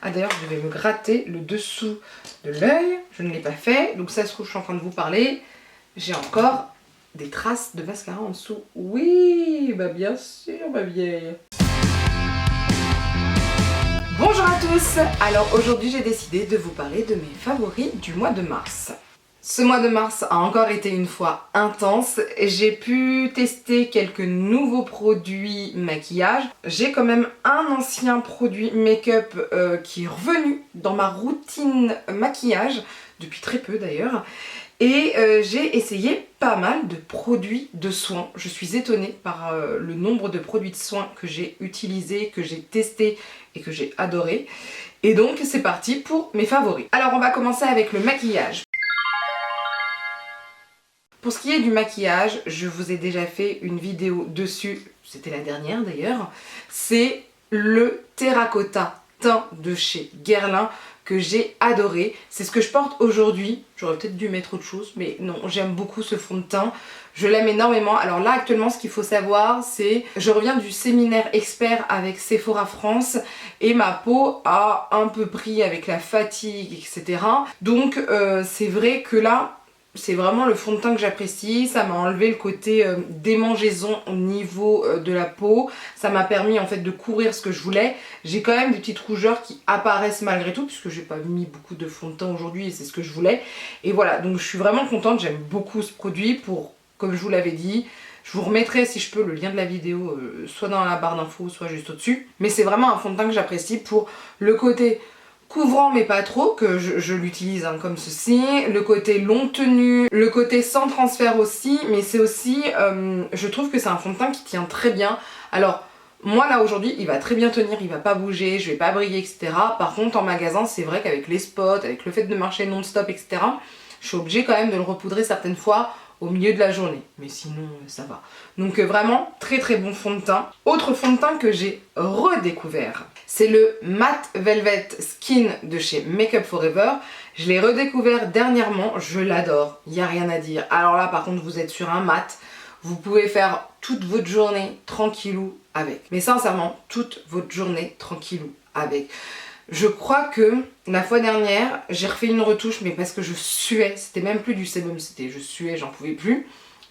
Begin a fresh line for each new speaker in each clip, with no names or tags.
Ah d'ailleurs, je vais me gratter le dessous de l'œil. Je ne l'ai pas fait. Donc ça se trouve, je suis en train de vous parler. J'ai encore des traces de mascara en dessous. Oui, bah bien sûr, ma vieille. Bonjour à tous. Alors aujourd'hui, j'ai décidé de vous parler de mes favoris du mois de mars. Ce mois de mars a encore été une fois intense. J'ai pu tester quelques nouveaux produits maquillage. J'ai quand même un ancien produit make-up qui est revenu dans ma routine maquillage, depuis très peu d'ailleurs. Et j'ai essayé pas mal de produits de soins. Je suis étonnée par le nombre de produits de soins que j'ai utilisés, que j'ai testés et que j'ai adoré. Et donc c'est parti pour mes favoris. Alors on va commencer avec le maquillage. Pour ce qui est du maquillage, je vous ai déjà fait une vidéo dessus, c'était la dernière d'ailleurs. C'est le terracotta teint de chez Guerlain que j'ai adoré. C'est ce que je porte aujourd'hui. J'aurais peut-être dû mettre autre chose, mais non, j'aime beaucoup ce fond de teint. Je l'aime énormément. Alors là, actuellement, ce qu'il faut savoir, c'est je reviens du séminaire expert avec Sephora France et ma peau a un peu pris avec la fatigue, etc. Donc, c'est vrai que là, c'est vraiment le fond de teint que j'apprécie. Ça m'a enlevé le côté démangeaison au niveau de la peau. Ça m'a permis en fait de couvrir ce que je voulais. J'ai quand même des petites rougeurs qui apparaissent malgré tout, puisque j'ai pas mis beaucoup de fond de teint aujourd'hui et c'est ce que je voulais. Et voilà, donc je suis vraiment contente. J'aime beaucoup ce produit pour, comme je vous l'avais dit, je vous remettrai si je peux le lien de la vidéo soit dans la barre d'infos, soit juste au-dessus. Mais c'est vraiment un fond de teint que j'apprécie pour le côté couvrant mais pas trop, que je l'utilise comme ceci, le côté longue tenue, le côté sans transfert aussi, mais c'est aussi, je trouve que c'est un fond de teint qui tient très bien. Alors moi là aujourd'hui il va très bien tenir, il va pas bouger, je vais pas briller, etc. Par contre en magasin c'est vrai qu'avec les spots, avec le fait de marcher non-stop, etc. je suis obligée quand même de le repoudrer certaines fois au milieu de la journée, mais sinon ça va. Donc vraiment très très bon fond de teint. Autre fond de teint que j'ai redécouvert, c'est le Matte Velvet Skin de chez Make Up For Ever. Je l'ai redécouvert dernièrement, je l'adore, il n'y a rien à dire. Alors là par contre vous êtes sur un mat, vous pouvez faire toute votre journée tranquillou avec. Mais sincèrement, toute votre journée tranquillou avec. Je crois que la fois dernière, j'ai refait une retouche, mais parce que je suais, c'était même plus du sébum, c'était je suais, j'en pouvais plus.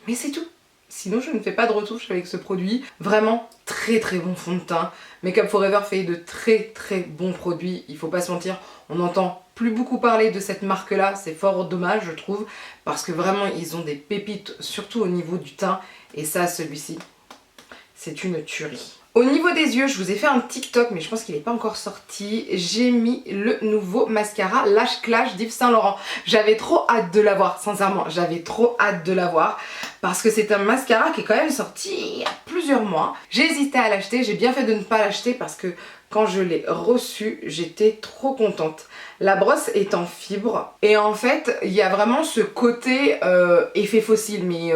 Mais c'est tout. Sinon, je ne fais pas de retouche avec ce produit. Vraiment très très bon fond de teint. Make Up For Ever fait de très très bons produits, il faut pas se mentir. On n'entend plus beaucoup parler de cette marque-là, c'est fort dommage je trouve, parce que vraiment ils ont des pépites, surtout au niveau du teint. Et ça, celui-ci, c'est une tuerie. Au niveau des yeux, je vous ai fait un TikTok, mais je pense qu'il n'est pas encore sorti. J'ai mis le nouveau mascara Lash Clash d'Yves Saint Laurent. J'avais trop hâte de l'avoir, sincèrement, j'avais trop hâte de l'avoir. Parce que c'est un mascara qui est quand même sorti il y a plusieurs mois. J'ai hésité à l'acheter, j'ai bien fait de ne pas l'acheter parce que quand je l'ai reçu, j'étais trop contente. La brosse est en fibre et en fait, il y a vraiment ce côté effet fossile, mais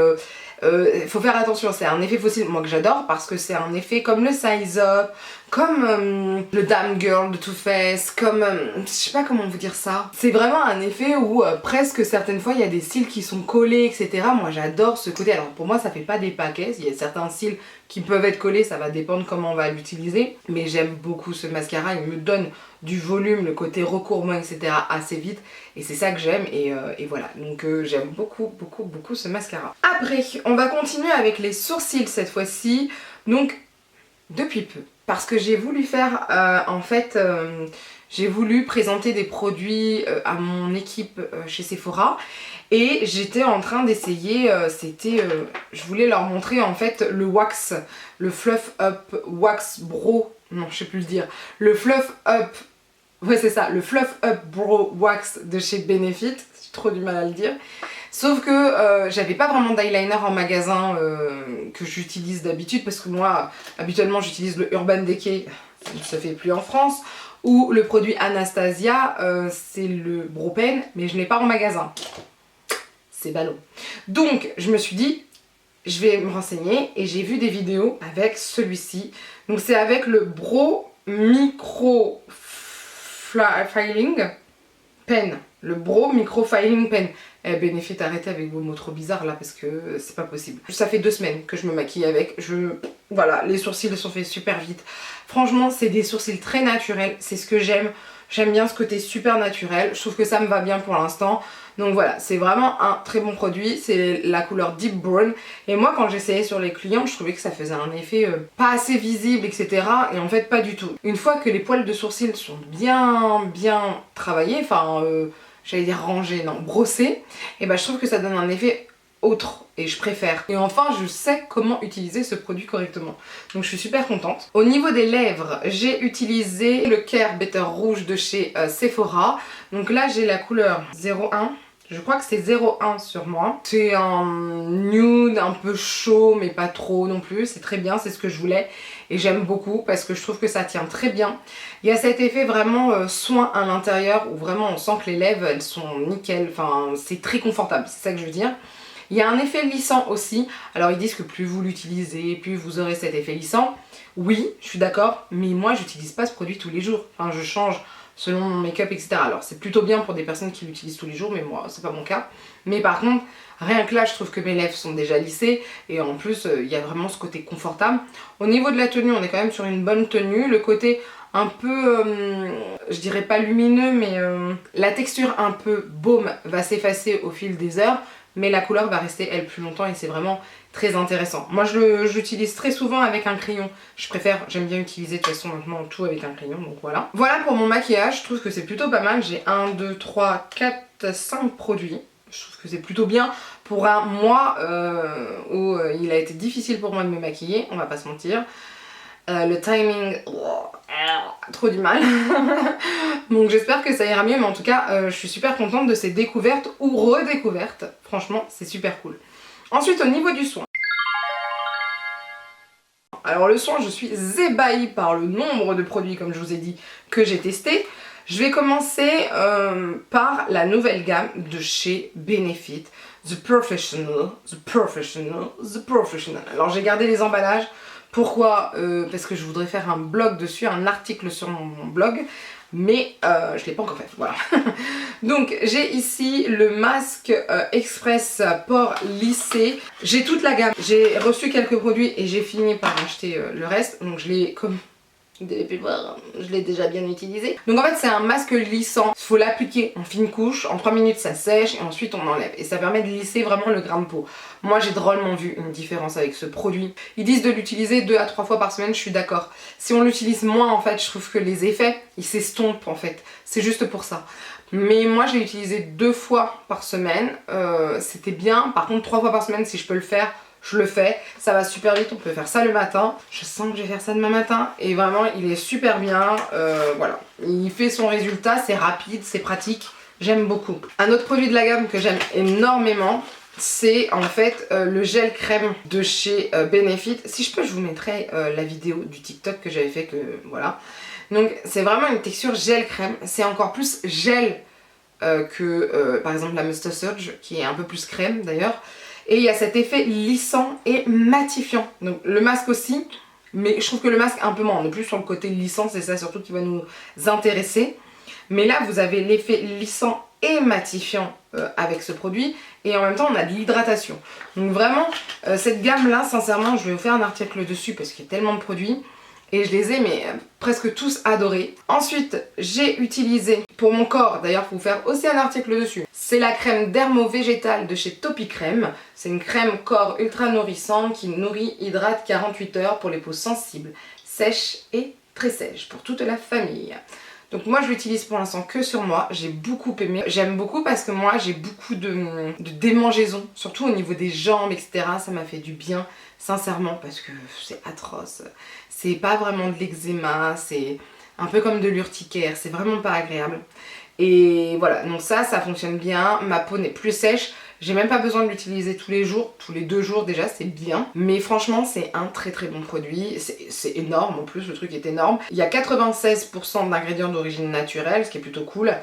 faut faire attention, c'est un effet fossile moi que j'adore parce que c'est un effet comme le Size Up, comme le Damn Girl de Too Faced, comme je sais pas comment vous dire ça. C'est vraiment un effet où presque certaines fois il y a des cils qui sont collés, etc. Moi j'adore ce côté. Alors pour moi ça fait pas des paquets, il y a certains cils qui peuvent être collés, ça va dépendre comment on va l'utiliser. Mais j'aime beaucoup ce mascara, il me donne du volume, le côté recourbant, etc. assez vite. Et c'est ça que j'aime et voilà. Donc j'aime beaucoup beaucoup beaucoup ce mascara. Après on va continuer avec les sourcils cette fois-ci. Donc depuis peu. Parce que j'ai voulu faire, j'ai voulu présenter des produits à mon équipe chez Sephora. Et j'étais en train d'essayer, je voulais leur montrer en fait le wax, le Fluff Up Wax Brow, non je sais plus le dire, le Fluff Up, ouais c'est ça, le Fluff Up Brow Wax de chez Benefit, j'ai trop du mal à le dire. Sauf que j'avais pas vraiment d'eyeliner en magasin que j'utilise d'habitude parce que moi habituellement j'utilise le Urban Decay, ça ne se fait plus en France, ou le produit Anastasia, c'est le Brow Pen, mais je n'ai pas en magasin. C'est ballot. Donc je me suis dit, je vais me renseigner et j'ai vu des vidéos avec celui-ci. Donc c'est avec le Brow Micro Filing Pen. Le Brow Micro Filing Pen. Eh Benefit, arrêtez avec vos mots trop bizarres là parce que c'est pas possible. Ça fait 2 semaines que je me maquille avec. Voilà, les sourcils sont faits super vite. Franchement, c'est des sourcils très naturels. C'est ce que j'aime. J'aime bien ce côté super naturel, je trouve que ça me va bien pour l'instant. Donc voilà, c'est vraiment un très bon produit, c'est la couleur Deep Brown. Et moi quand j'essayais sur les clients, je trouvais que ça faisait un effet pas assez visible, etc. Et en fait pas du tout. Une fois que les poils de sourcils sont bien travaillés, enfin j'allais dire rangés, non, brossés, et bah je trouve que ça donne un effet autre et je préfère. Et enfin je sais comment utiliser ce produit correctement, donc je suis super contente. Au niveau des lèvres, j'ai utilisé le Care Better Rouge de chez Sephora. Donc là j'ai la couleur 01, je crois que c'est 01 sur moi. C'est un nude un peu chaud mais pas trop non plus, c'est très bien, c'est ce que je voulais et j'aime beaucoup parce que je trouve que ça tient très bien. Il y a cet effet vraiment soin à l'intérieur où vraiment on sent que les lèvres elles sont nickel, enfin c'est très confortable, c'est ça que je veux dire. Il y a un effet lissant aussi, alors ils disent que plus vous l'utilisez, plus vous aurez cet effet lissant. Oui, je suis d'accord, mais moi j'utilise pas ce produit tous les jours, enfin je change selon mon make-up, etc. Alors c'est plutôt bien pour des personnes qui l'utilisent tous les jours, mais moi c'est pas mon cas. Mais par contre, rien que là je trouve que mes lèvres sont déjà lissées, et en plus il y a vraiment ce côté confortable. Au niveau de la tenue, on est quand même sur une bonne tenue, le côté un peu, je dirais pas lumineux, mais la texture un peu baume va s'effacer au fil des heures, mais la couleur va rester elle plus longtemps et c'est vraiment très intéressant. Moi je l'utilise très souvent avec un crayon, j'aime bien utiliser de toute façon maintenant tout avec un crayon, donc voilà. Voilà pour mon maquillage, je trouve que c'est plutôt pas mal, j'ai 1, 2, 3, 4, 5 produits. Je trouve que c'est plutôt bien pour un mois où il a été difficile pour moi de me maquiller, on va pas se mentir. Le timing, trop du mal. Donc j'espère que ça ira mieux, mais en tout cas je suis super contente de ces découvertes ou redécouvertes. Franchement c'est super cool. Ensuite au niveau du soin. Alors le soin, je suis ébahie par le nombre de produits, comme je vous ai dit, que j'ai testé. Je vais commencer par la nouvelle gamme de chez Benefit, The Professional, The Professional, The Professional. Alors j'ai gardé les emballages. Pourquoi parce que je voudrais faire un blog dessus, un article sur mon blog, mais je ne l'ai pas encore fait, voilà. Donc j'ai ici le masque express pores lissé. J'ai toute la gamme, j'ai reçu quelques produits et j'ai fini par acheter le reste, donc je l'ai comme... Vous avez pu voir, je l'ai déjà bien utilisé. Donc en fait c'est un masque lissant, il faut l'appliquer en fine couche, en 3 minutes ça sèche et ensuite on enlève. Et ça permet de lisser vraiment le grain de peau. Moi j'ai drôlement vu une différence avec ce produit. Ils disent de l'utiliser 2 à 3 fois par semaine, je suis d'accord. Si on l'utilise moins en fait, je trouve que les effets, ils s'estompent en fait. C'est juste pour ça. Mais moi je l'ai utilisé 2 fois par semaine, c'était bien. Par contre 3 fois par semaine si je peux le faire, je le fais, ça va super vite, on peut faire ça le matin. Je sens que je vais faire ça demain matin et vraiment il est super bien, voilà. Il fait son résultat, c'est rapide, c'est pratique, j'aime beaucoup. Un autre produit de la gamme que j'aime énormément, c'est en fait le gel crème de chez Benefit. Si je peux, je vous mettrai la vidéo du TikTok que j'avais fait, que voilà. Donc c'est vraiment une texture gel crème, c'est encore plus gel que par exemple la Moustache Surge qui est un peu plus crème d'ailleurs. Et il y a cet effet lissant et matifiant. Donc le masque aussi, mais je trouve que le masque un peu moins. On est plus sur le côté lissant, c'est ça surtout qui va nous intéresser. Mais là vous avez l'effet lissant et matifiant avec ce produit. Et en même temps on a de l'hydratation. Donc vraiment cette gamme là, sincèrement je vais vous faire un article dessus parce qu'il y a tellement de produits. Et je les ai presque tous adorés. Ensuite j'ai utilisé pour mon corps, d'ailleurs il faut vous faire aussi un article dessus. C'est la crème dermo-végétale de chez Topi Crème. C'est une crème corps ultra nourrissante qui nourrit, hydrate 48 heures pour les peaux sensibles, sèches et très sèches pour toute la famille. Donc moi je l'utilise pour l'instant que sur moi, j'ai beaucoup aimé. J'aime beaucoup parce que moi j'ai beaucoup de démangeaisons, surtout au niveau des jambes, etc. Ça m'a fait du bien, sincèrement, parce que c'est atroce. C'est pas vraiment de l'eczéma, c'est un peu comme de l'urticaire, c'est vraiment pas agréable. Et voilà, donc ça fonctionne bien, ma peau n'est plus sèche. J'ai même pas besoin de l'utiliser tous les jours, tous les 2 jours déjà, c'est bien. Mais franchement, c'est un très très bon produit. C'est énorme en plus, le truc est énorme. Il y a 96% d'ingrédients d'origine naturelle, ce qui est plutôt cool.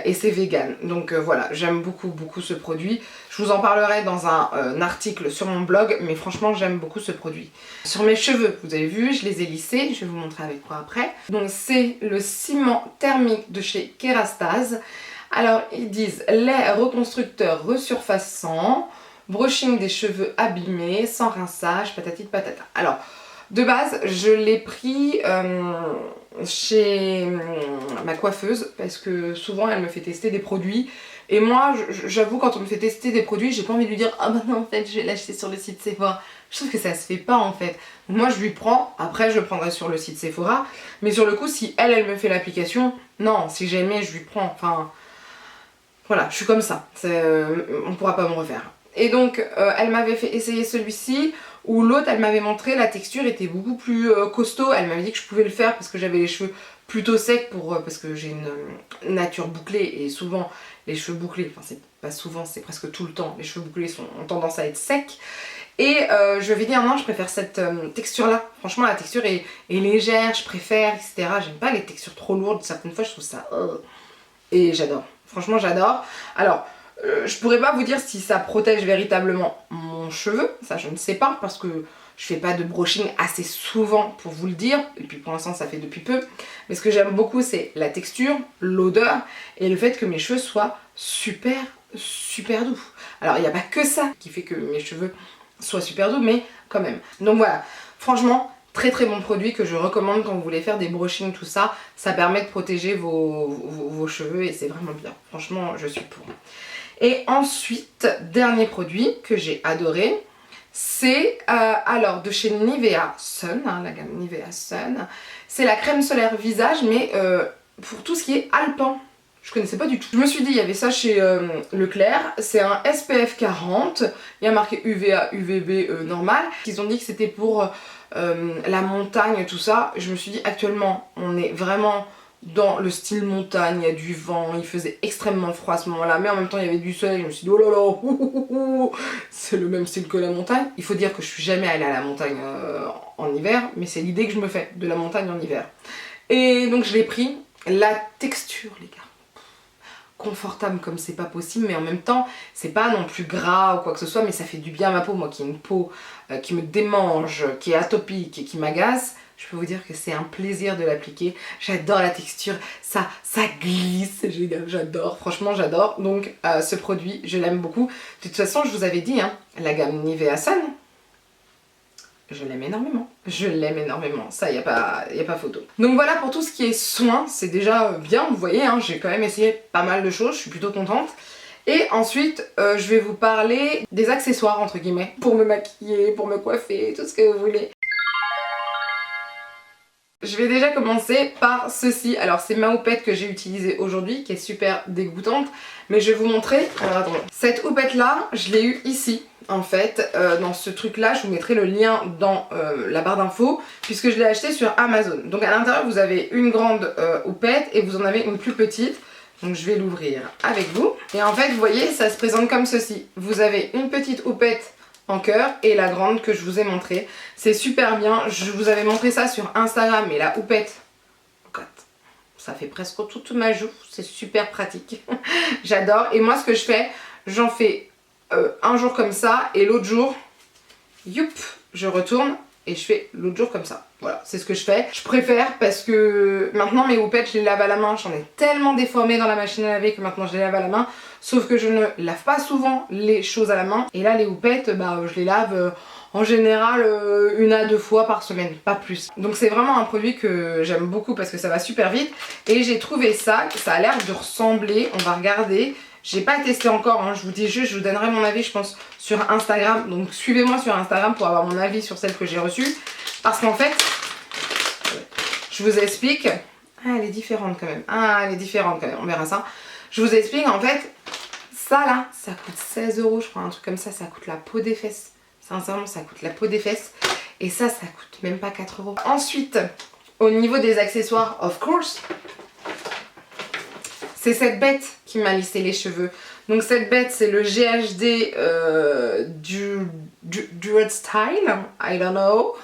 Et c'est vegan. Donc voilà, j'aime beaucoup ce produit. Je vous en parlerai dans un article sur mon blog, mais franchement j'aime beaucoup ce produit. Sur mes cheveux, vous avez vu, je les ai lissés, je vais vous montrer avec quoi après. Donc c'est le ciment thermique de chez Kerastase. Alors ils disent lait reconstructeur resurfaçant, brushing des cheveux abîmés, sans rinçage, patati de patata. Alors de base je l'ai pris chez ma coiffeuse parce que souvent elle me fait tester des produits et moi j'avoue quand on me fait tester des produits j'ai pas envie de lui dire ah bah non en fait je vais l'acheter sur le site Sephora. Je trouve que ça se fait pas en fait. Moi je lui prends, après je le prendrai sur le site Sephora, mais sur le coup si elle me fait l'application, non, si j'ai aimé je lui prends, enfin voilà, je suis comme ça, on pourra pas me refaire. Et donc elle m'avait fait essayer celui-ci où l'autre elle m'avait montré la texture était beaucoup plus costaud, elle m'avait dit que je pouvais le faire parce que j'avais les cheveux plutôt secs parce que j'ai une nature bouclée et souvent les cheveux bouclés, enfin c'est pas souvent, c'est presque tout le temps, les cheveux bouclés ont tendance à être secs. Et je lui avais dit non je préfère cette texture là, franchement la texture est légère, je préfère etc. J'aime pas les textures trop lourdes, certaines fois je trouve ça et j'adore, franchement j'adore. Alors je pourrais pas vous dire si ça protège véritablement mon cheveu, ça je ne sais pas parce que je fais pas de brushing assez souvent pour vous le dire, et puis pour l'instant ça fait depuis peu, mais ce que j'aime beaucoup c'est la texture, l'odeur et le fait que mes cheveux soient super doux. Alors il n'y a pas que ça qui fait que mes cheveux soient super doux, mais quand même. Donc voilà, franchement très bon produit que je recommande quand vous voulez faire des brushings, tout ça, ça permet de protéger vos cheveux et c'est vraiment bien, franchement je suis pour. Et ensuite, dernier produit que j'ai adoré, c'est alors de chez Nivea Sun, hein, la gamme Nivea Sun. C'est la crème solaire visage, mais pour tout ce qui est alpin. Je connaissais pas du tout. Je me suis dit, il y avait ça chez Leclerc. C'est un SPF 40. Il y a marqué UVA, UVB normal. Ils ont dit que c'était pour la montagne, tout ça. Je me suis dit, actuellement, on est vraiment dans le style montagne, il y a du vent, il faisait extrêmement froid à ce moment-là, mais en même temps il y avait du soleil, je me suis dit oh là là, c'est le même style que la montagne. Il faut dire que je suis jamais allée à la montagne en hiver, mais c'est l'idée que je me fais de la montagne en hiver. Et donc je l'ai pris, la texture les gars, confortable comme c'est pas possible, mais en même temps c'est pas non plus gras ou quoi que ce soit, mais ça fait du bien à ma peau, moi qui ai une peau qui me démange, qui est atopique et qui m'agace. Je peux vous dire que c'est un plaisir de l'appliquer. J'adore la texture, ça glisse, c'est génial, j'adore, franchement j'adore. Donc ce produit, je l'aime beaucoup. De toute façon, je vous avais dit, hein, la gamme Nivea Sun, je l'aime énormément. Je l'aime énormément, ça y a pas photo. Donc voilà pour tout ce qui est soin, c'est déjà bien, vous voyez, hein, j'ai quand même essayé pas mal de choses, je suis plutôt contente. Et ensuite, je vais vous parler des accessoires entre guillemets, pour me maquiller, pour me coiffer, tout ce que vous voulez. Je vais déjà commencer par ceci. Alors c'est ma houppette que j'ai utilisée aujourd'hui, qui est super dégoûtante, mais je vais vous montrer. Alors attendez. Cette houppette là, je l'ai eue ici, en fait, dans ce truc là. Je vous mettrai le lien dans la barre d'infos, puisque je l'ai acheté sur Amazon. Donc à l'intérieur vous avez une grande houppette et vous en avez une plus petite. Donc je vais l'ouvrir avec vous. Et en fait vous voyez, ça se présente comme ceci. Vous avez une petite houppette en cœur et la grande que je vous ai montré. C'est super bien, je vous avais montré ça sur Instagram, mais la houppette, ça fait presque toute ma joue, c'est super pratique. J'adore. Et moi ce que je fais, j'en fais un jour comme ça et l'autre jour, youp, je retourne et je fais l'autre jour comme ça. Voilà, c'est ce que je fais. Je préfère parce que maintenant mes houpettes, je les lave à la main. J'en ai tellement déformé dans la machine à laver que maintenant je les lave à la main. Sauf que je ne lave pas souvent les choses à la main. Et là les houpettes, bah, je les lave en général 1 à 2 fois par semaine, pas plus. Donc c'est vraiment un produit que j'aime beaucoup parce que ça va super vite. Et j'ai trouvé ça, ça a l'air de ressembler, on va regarder. J'ai pas testé encore, hein, je vous dis juste, je vous donnerai mon avis je pense sur Instagram. Donc suivez-moi sur Instagram pour avoir mon avis sur celle que j'ai reçue. Parce qu'en fait, je vous explique. Ah elle est différente quand même. Ah elle est différente quand même, on verra ça. Je vous explique en fait, ça là, ça coûte 16 € je crois, un truc comme ça coûte la peau des fesses. Sincèrement ça coûte la peau des fesses. Et ça coûte même pas 4 €. Ensuite, au niveau des accessoires, of course, c'est cette bête qui m'a lissé les cheveux. Donc cette bête c'est le GHD du Red Style, I don't know.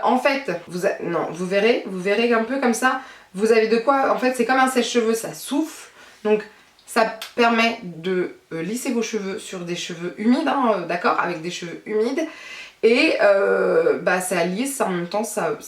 En fait, vous verrez un peu comme ça. Vous avez de quoi, en fait c'est comme un sèche-cheveux, ça souffle. Donc ça permet de lisser vos cheveux sur des cheveux humides, hein, d'accord, avec des cheveux humides. Et bah, ça lisse, en même temps ça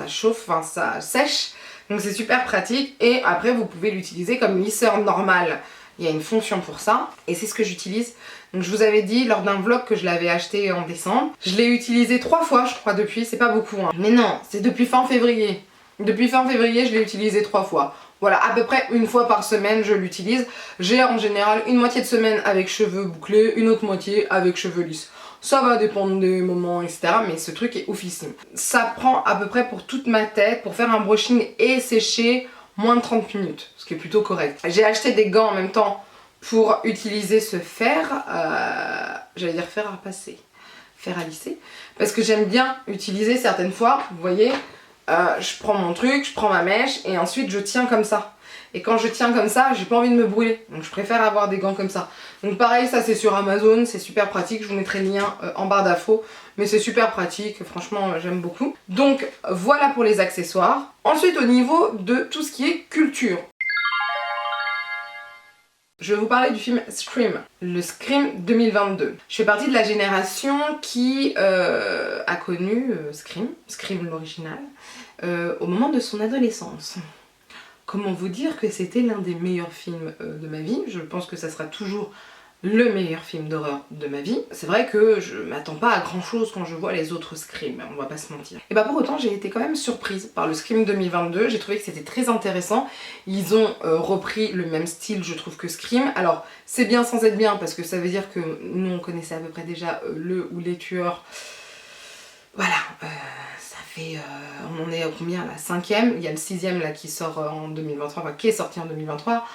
chauffe, enfin ça sèche. Donc c'est super pratique et après vous pouvez l'utiliser comme lisseur normal. Il y a une fonction pour ça et c'est ce que j'utilise. Donc je vous avais dit lors d'un vlog que je l'avais acheté en décembre. Je l'ai utilisé 3 fois je crois depuis, c'est pas beaucoup hein. Mais non, c'est depuis fin février. Depuis fin février, je l'ai utilisé 3 fois. Voilà, à peu près une fois par semaine, je l'utilise. J'ai en général une moitié de semaine avec cheveux bouclés, une autre moitié avec cheveux lisses. Ça va dépendre des moments, etc. Mais ce truc est oufissime. Ça prend à peu près pour toute ma tête, pour faire un brushing et sécher, moins de 30 minutes, ce qui est plutôt correct. J'ai acheté des gants en même temps pour utiliser ce fer, j'allais dire fer à passer, fer à lisser, parce que j'aime bien utiliser certaines fois, vous voyez, je prends mon truc, je prends ma mèche et ensuite je tiens comme ça. Et quand je tiens comme ça, j'ai pas envie de me brûler. Donc je préfère avoir des gants comme ça. Donc pareil, ça c'est sur Amazon, c'est super pratique. Je vous mettrai le lien en barre d'infos. Mais c'est super pratique, franchement j'aime beaucoup. Donc voilà pour les accessoires. Ensuite au niveau de tout ce qui est culture. Je vais vous parler du film Scream, le Scream 2022. Je fais partie de la génération qui a connu Scream l'original, au moment de son adolescence. Comment vous dire que c'était l'un des meilleurs films de ma vie. Je pense que ça sera toujours le meilleur film d'horreur de ma vie. C'est vrai que je m'attends pas à grand chose quand je vois les autres Scream, on va pas se mentir. Et bah pour autant j'ai été quand même surprise par le Scream 2022, j'ai trouvé que c'était très intéressant. Ils ont repris le même style je trouve que Scream. Alors c'est bien sans être bien parce que ça veut dire que nous on connaissait à peu près déjà le ou les tueurs. Voilà, ça fait, on en est à combien là, 5e, il y a le 6e là qui sort en 2023, enfin qui est sorti en 2023.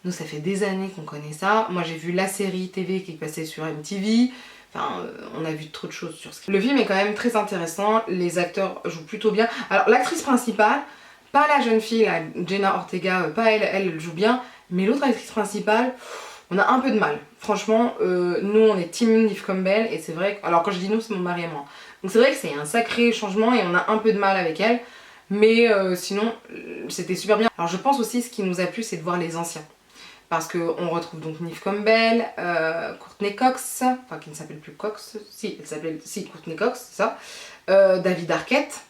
Nous ça fait des années qu'on connaît ça. Moi j'ai vu la série TV qui est passée sur MTV. Enfin, on a vu trop de choses sur ce. Le film est quand même très intéressant, les acteurs jouent plutôt bien. Alors l'actrice principale, pas la jeune fille, la Jenna Ortega, pas elle, elle joue bien, mais l'autre actrice principale, on a un peu de mal. Franchement, nous on est team Neve Campbell et c'est vrai que... Alors quand je dis nous, c'est mon mari et moi. Donc c'est vrai que c'est un sacré changement et on a un peu de mal avec elle. Mais sinon, c'était super bien. Alors je pense aussi ce qui nous a plu, c'est de voir les anciens. Parce qu'on retrouve donc Neve Campbell, Courtney Cox, enfin qui ne s'appelle plus Cox, si, elle s'appelle, si, Courtney Cox, c'est ça, David Arquette.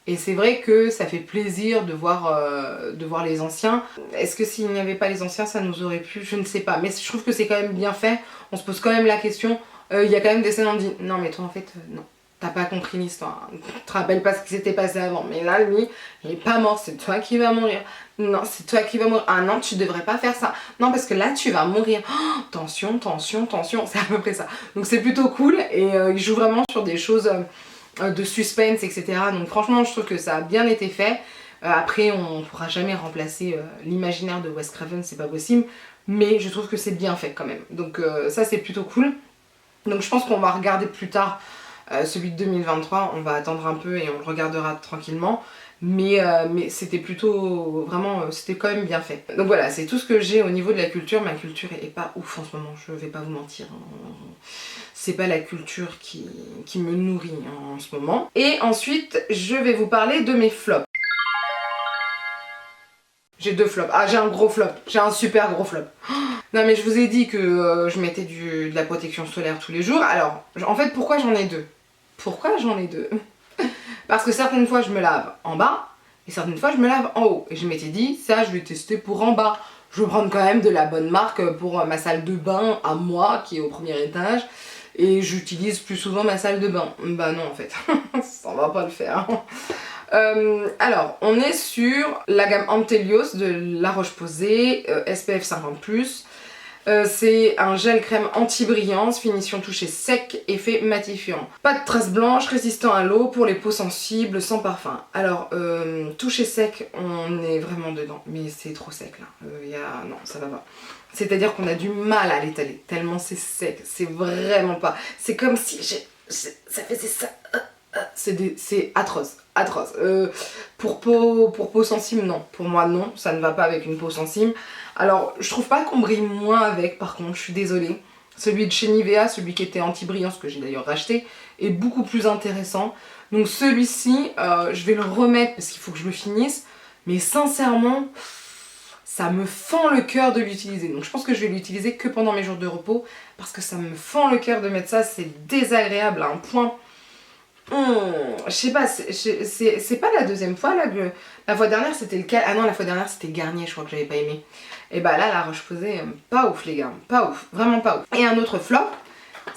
Et c'est vrai que ça fait plaisir de voir les anciens. Est-ce que s'il n'y avait pas les anciens, ça nous aurait plu? Je ne sais pas. Mais je trouve que c'est quand même bien fait. On se pose quand même la question. Il y a quand même des scènes où on dit « Non mais toi en fait, non. T'as pas compris l'histoire. Tu te rappelles pas ce qui s'était passé avant. Mais là, lui, il est pas mort. C'est toi qui vas mourir. Non, c'est toi qui vas mourir. Ah non, tu devrais pas faire ça. Non, parce que là, tu vas mourir. Oh, tension, tension, tension. C'est à peu près ça. Donc c'est plutôt cool. Et il joue vraiment sur des choses... de suspense, etc. Donc franchement je trouve que ça a bien été fait. Après on pourra jamais remplacer l'imaginaire de Wes Craven, c'est pas possible, mais je trouve que c'est bien fait quand même. Donc ça c'est plutôt cool. Donc je pense qu'on va regarder plus tard celui de 2023, on va attendre un peu et on le regardera tranquillement. Mais c'était plutôt vraiment, c'était quand même bien fait. Donc voilà, c'est tout ce que j'ai au niveau de la culture. Ma culture est pas ouf en ce moment, je vais pas vous mentir. C'est pas la culture qui me nourrit en ce moment. Et ensuite, je vais vous parler de mes flops. J'ai 2 flops. Ah, j'ai un gros flop. J'ai un super gros flop. Non mais je vous ai dit que je mettais de la protection solaire tous les jours. Alors, en fait, pourquoi j'en ai 2? Pourquoi j'en ai 2? Parce que certaines fois, je me lave en bas et certaines fois, je me lave en haut. Et je m'étais dit, ça, je vais tester pour en bas. Je vais prendre quand même de la bonne marque pour ma salle de bain à moi, qui est au premier étage. Et j'utilise plus souvent ma salle de bain. Bah non en fait, ça va pas le faire. Alors, on est sur la gamme Antelios de La Roche-Posay, SPF 50+. C'est un gel crème anti-brillance, finition toucher sec, effet matifiant. Pas de traces blanches, résistant à l'eau, pour les peaux sensibles, sans parfum. Alors, toucher sec, on est vraiment dedans, mais c'est trop sec là. Non, ça va pas. C'est-à-dire qu'on a du mal à l'étaler, tellement c'est sec, c'est vraiment pas... C'est comme si ça faisait ça... C'est atroce, atroce. Pour peau sensible, non. Pour moi, non, ça ne va pas avec une peau sensible. Alors, je trouve pas qu'on brille moins avec, par contre, je suis désolée. Celui de chez Nivea, celui qui était anti-brillant, ce que j'ai d'ailleurs racheté, est beaucoup plus intéressant. Donc celui-ci, je vais le remettre parce qu'il faut que je le finisse. Mais sincèrement... ça me fend le cœur de l'utiliser. Donc je pense que je vais l'utiliser que pendant mes jours de repos parce que ça me fend le cœur de mettre ça, c'est désagréable à un point. Je sais pas, c'est pas la deuxième fois là que... La fois dernière c'était lequel? Ah non, la fois dernière c'était Garnier, je crois que j'avais pas aimé. Et bah là, La Roche-Posay, pas ouf les gars, pas ouf, vraiment pas ouf. Et un autre flop,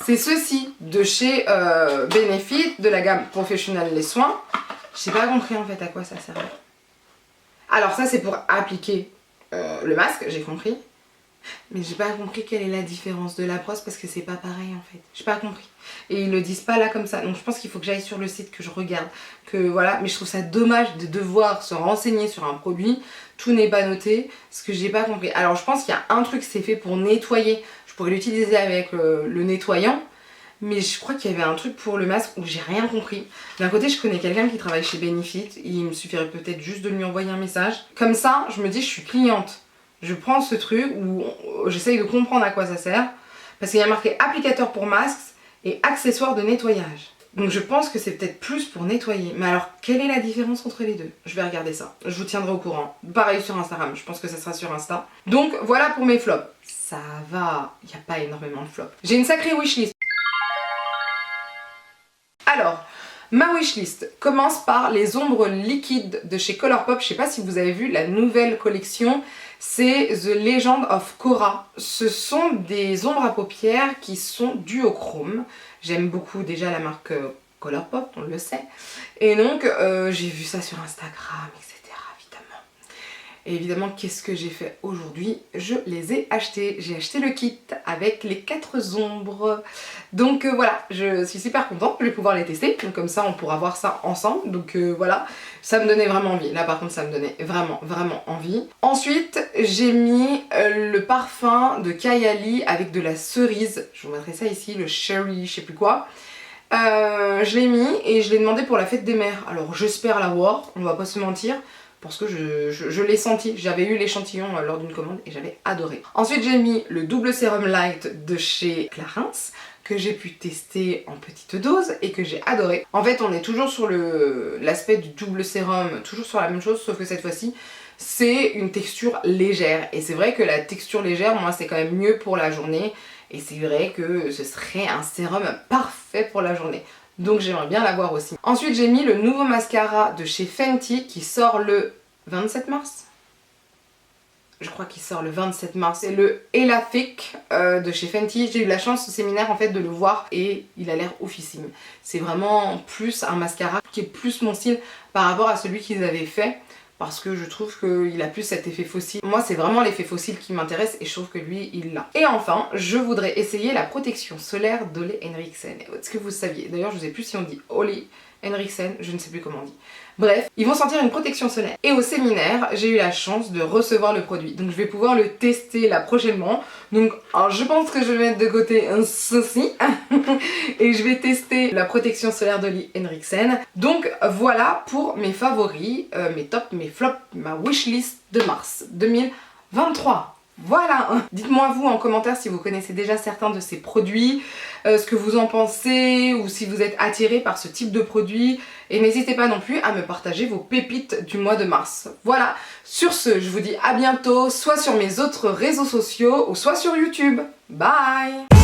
c'est ceci, de chez Benefit, de la gamme Professionnel Les Soins. J'ai pas compris en fait à quoi ça servait. Alors ça c'est pour appliquer le masque, j'ai compris. Mais j'ai pas compris quelle est la différence de la brosse parce que c'est pas pareil en fait. J'ai pas compris. Et ils le disent pas là comme ça. Donc je pense qu'il faut que j'aille sur le site, que je regarde. Que voilà. Mais je trouve ça dommage de devoir se renseigner sur un produit. Tout n'est pas noté. Ce que j'ai pas compris. Alors je pense qu'il y a un truc c'est fait pour nettoyer. Je pourrais l'utiliser avec le nettoyant. Mais je crois qu'il y avait un truc pour le masque où j'ai rien compris. D'un côté, je connais quelqu'un qui travaille chez Benefit. Il me suffirait peut-être juste de lui envoyer un message. Comme ça, je me dis, je suis cliente. Je prends ce truc où j'essaye de comprendre à quoi ça sert. Parce qu'il y a marqué applicateur pour masques et accessoires de nettoyage. Donc je pense que c'est peut-être plus pour nettoyer. Mais alors, quelle est la différence entre les deux? Je vais regarder ça. Je vous tiendrai au courant. Pareil sur Instagram. Je pense que ça sera sur Insta. Donc voilà pour mes flops. Ça va. Il n'y a pas énormément de flops. J'ai une sacrée wishlist. Alors, ma wishlist commence par les ombres liquides de chez Colourpop. Je sais pas si vous avez vu la nouvelle collection, c'est The Legend of Korra. Ce sont des ombres à paupières qui sont duochrome. J'aime beaucoup déjà la marque Colourpop, on le sait. Et donc, j'ai vu ça sur Instagram, etc. Et évidemment, qu'est-ce que j'ai fait aujourd'hui? Je les ai achetés. J'ai acheté le kit avec les 4 ombres. Donc voilà, je suis super contente. Je vais pouvoir les tester. Donc comme ça, on pourra voir ça ensemble. Donc voilà, ça me donnait vraiment envie. Là par contre, ça me donnait vraiment envie. Ensuite, j'ai mis le parfum de Kayali avec de la cerise. Je vous mettrai ça ici, le cherry, je sais plus quoi. Je l'ai mis et je l'ai demandé pour la fête des mères. Alors j'espère l'avoir, on va pas se mentir. Parce que je l'ai senti, j'avais eu l'échantillon lors d'une commande et j'avais adoré. Ensuite j'ai mis le double sérum light de chez Clarins que j'ai pu tester en petite dose et que j'ai adoré. En fait on est toujours sur l'aspect du double sérum, toujours sur la même chose sauf que cette fois-ci c'est une texture légère. Et c'est vrai que la texture légère, moi c'est quand même mieux pour la journée et c'est vrai que ce serait un sérum parfait pour la journée. Donc j'aimerais bien l'avoir aussi. Ensuite j'ai mis le nouveau mascara de chez Fenty qui sort le 27 mars. Je crois qu'il sort le 27 mars. C'est le Elaphic de chez Fenty. J'ai eu la chance au séminaire en fait de le voir et il a l'air oufissime. C'est vraiment plus un mascara qui est plus mon style par rapport à celui qu'ils avaient fait. Parce que je trouve qu'il a plus cet effet fossile. Moi c'est vraiment l'effet fossile qui m'intéresse et je trouve que lui il l'a. Et enfin je voudrais essayer la protection solaire d'Ole Henriksen. Est-ce que vous saviez? D'ailleurs je ne sais plus si on dit Ole Henriksen, je ne sais plus comment on dit. Bref, ils vont sortir une protection solaire. Et au séminaire, j'ai eu la chance de recevoir le produit. Donc je vais pouvoir le tester là prochainement. Donc alors, je pense que je vais mettre de côté un ceci. Et je vais tester la protection solaire d'Ole Henriksen. Donc voilà pour mes favoris, mes tops, mes flops, ma wishlist de mars 2023. Voilà, dites-moi vous en commentaire si vous connaissez déjà certains de ces produits, ce que vous en pensez ou si vous êtes attiré par ce type de produit. Et n'hésitez pas non plus à me partager vos pépites du mois de mars. Voilà, sur ce, je vous dis à bientôt, soit sur mes autres réseaux sociaux ou soit sur YouTube. Bye!